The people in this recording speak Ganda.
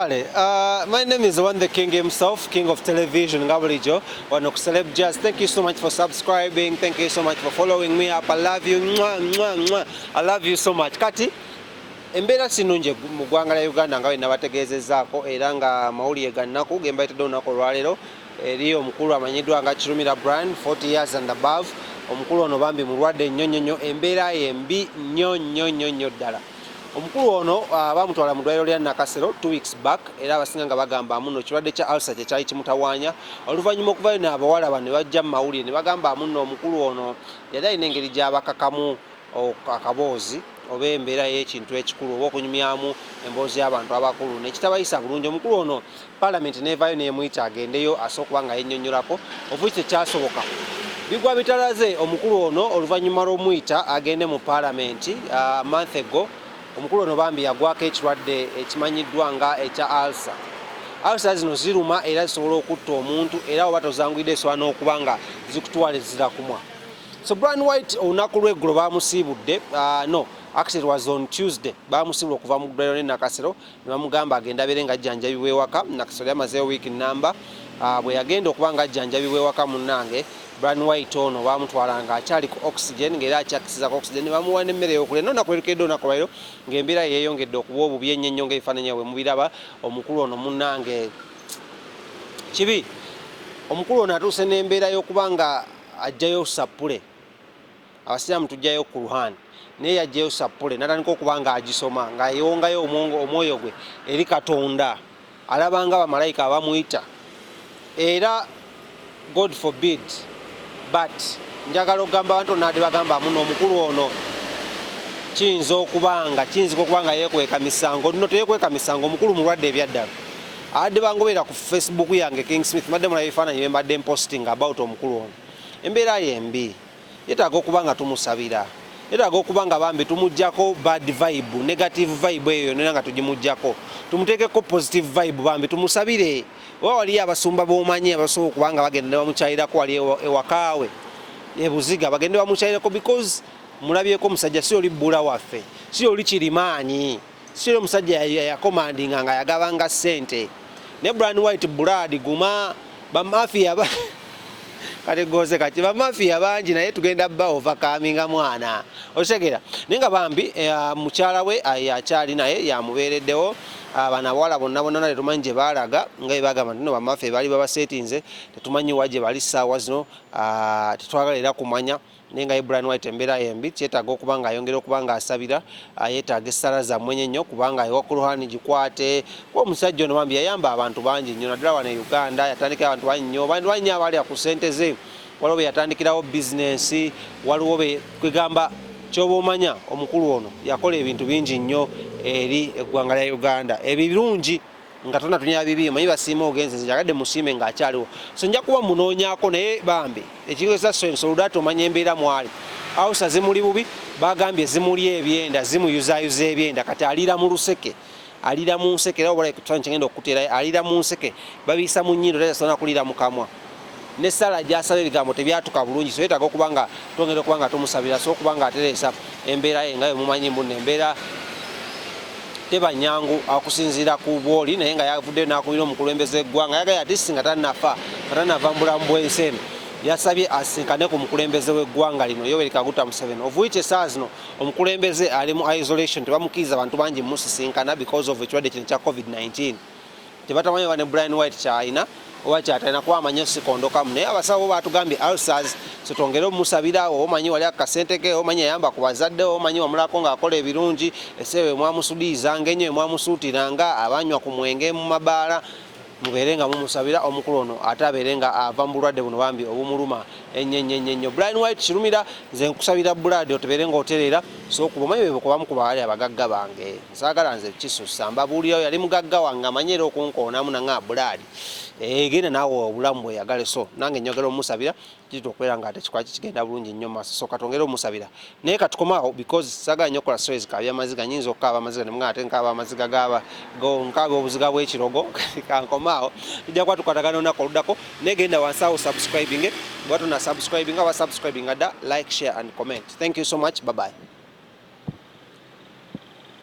My name is One the King himself, King of Television, Gabrijo, one of Celeb Jazz. Thank you so much for subscribing. Thank you so much for following me up. I love you. Mwah, mwah, mwah. I love you so much. Kati, embeera sinungi mu ggwanga lya Uganda nga bwe nabategeezezzaako era nga mawulire gannako gemba yitedde olunaku olwaleero eri omukulu amanyiddwa nga Kirumira Brian 40 years and above. Omukulu ono bambi mulwadde nnyo embeera embi nnyo ddala. Omukulu ono bamutwala mu ddwaliro lya Nakasero 2 weeks back era abasinga nga bagamba muno kirwadde kya ulcer kye kyali kimutawaanya. Oluvannyuma okuvayo n'abawala bano ne bajja mu mawulire ne bagamba muno omukulu ono yali alina engeri gy'abakakamu akaboozi oba embeera y'ekintu ekikulu oba okunyumyamu emboozi y'abantu abakulu nekitabayisa bulungi. Omukulu ono Parliament neevaayo neemuyita agendeyo asobola okuba nga yennyonnyolako obuki tekyasoboka. Bigwa bitalaze omukulu ono oluvannyuma lw'omuyita agende mu Parliament a month ago. Omukulu ono bambi yagwako ekirwadde ekimanyiddwa nga ekya ulcer. Ulcer zino ziruma era zisobola okutta omuntu era oba tozangwidde esobola n'okuba nga zikutwala ezira kumwa. So Brian White olunaku lw'eggulo baamusiibudde actually it was on Tuesday baamusiibula okuva mu ddwaliro ne Nakasero ne bamugamba agenda abeere nga ajjanjabibwa ewaka. Nakasero yamazeeyo wiiki nnamba bwe yagenda okuba nga ajjanjabibwa ewaka munnange Brian White ono bamutwala nga akyali ku oxygen ng'era akyakisiza ku oxygen ne bamuwa n'emmere y'okulya. N'olunaku lwerukedde olunaku lwaleero ng'embeera yeeyongedde okuba obubi ennyo ng'ebifaananyi bwe mubiraba. Omukulu ono munnange kibi. Omukulu ono atuuse n'embeera y'okuba nga ajjayo sappule. Abasiraamu tujjayo ku Ruhani naye yajjayo sappule n'atandika okuba nga agisoma ng'ayewongayo omwoyo gwe eri Katonda alaba nga bamalayika abamuyita era God forbid but njagala okugamba abantu naade bagamba muno omukulu ono kiyinza okuba nga yeekweka misango nno teyeekweka misango. Omukulu mulwadde ebyaddala adde bangoberera ku Facebook yange King Smith madde mulaba ebifaananyi bye mbadde posting about omukulu ono. Embeera yembi yetaaga okuba nga tumusabira, yetaaga okuba nga bambi tumuggyako bad vibe, negative vibe eyo nera nga tugimuggyako tumuteekeko positive vibe bambi tumusabire. Oba waliyo abasumba b'omanyi abasobola okuba nga bagenda ne bamukyalirako wali ewakaawe ebuziga bagende bamukyalirako because mulabyeko omusajja si oli bbula waffe, si oli kirimaanyi, si oli omusajja yakomandinga nga yagabanga ssente. Ne Brian White blood guma bamafiya kategoze kati bamafiya bangi naye tugenda bba overcoming mwana otegera naye nga bambi mukyala we akyali naye yamubeereddewo. Abana bawala bonna tetumanyi gye baalaga nga bwe bagamba nti no bamafiya baali babaseetinze tetumanyi wa gye bali ssaawa zino tetwagala era kumanya. Naye nga Brian White embeera yembi kyetaaga okuba nga ayongera okuba nga asabira yeetaaga essala zammwe nnyo kubanga ewa ku Ruhani gikwate kuba omusajja ono bambi yayamba abantu bangi nnyo naddala wano e Uganda yatandikira abantu bangi abalya ku ssente ze. Waliwo be yatandikirawo bizinensi, waliwo be kwegamba kyoba omanya omukulu ono yakola ebintu bingi nnyo eri eggwanga lya Uganda ebirungi nga tonna tunya bibi manyi basiima ogenze njagadde musiime ng'akyaliwo. So nja kuba munoonyaako naye bambi ekigeza Soldato omanya embeera mwali awusa zimuli bubi bagambye zimuli ebyenda zimuyuzaayuza ebyenda kati aliira mu luseke aliira mu nseke era obala ekifaananyi kyengenda okukuteerayo aliira mu nseke babiisa mu nnyindo tasobola kuliira mu kamwa n'essala gy'asaba ebigambo tebyatuka bulungi. So yeetaaga okuba nga twongera okuba nga tumusabira so okuba nga atereesa embeera ye nga bwe mumanyi mbuno embeera teba nyangu akusinziira ku bwoli naye nga yavuddeyo n'akubira omukulembeze w'eggwanga yagala ati singa tanava mbulamu bw'ensi eno yasabye asinkane ku mukulembeze w'eggwanga lino Yoweri Kaguta Museveni of which essaawa zino omukulembeze ali mu isolation tebamukkiriza bantu bangi musisinkana because of ekirwadde kino kya COVID-19. Tebatamanyi ne Brian White kyalina oba kyatalina kuba amanyi sikondokamu naye abasawo batugambye ulcers so twongere omusabira omanyi wali akasente ke omanyi ayamba ku bazadde omanyi wamulako ng'akola ebirungi esseewe mwamusudiizanga ennyo mwamusuutiranga abanywa ku mwenge mu mabaala mubeere nga mumusabira omukulu ono ate abeere nga ava mu bulwadde buno bambi obumuluma ennyo. Brian White Kirumira nze nkusabira bulwadde otebeere ng'otereera so kuba omanyi bwe kubamu ku bawali abagagga bange saagala nze kisusa mbabuulirayo yali mugagga wange amanyi era okunkoonamu nanga buladi genda naawe obulamu bweyagale so nange njogera omusabira kiti okubeera nga ate kikwaki kigenda bulungi nnyo maaso so katongera omusabira naye katukomaawo because saagala nnyo okukola stories kaabya amaziga nyinza okukaaba amaziga ne mugana ate nkaaba amaziga nkaaba obuziga bw'ekirogo kankomaawo tujja kuba tukwatagana olunaku oluddako naye genda wansi awo subscribing bwatona subscribing aba subscribing adda like share and comment. Thank you so much. Bye bye.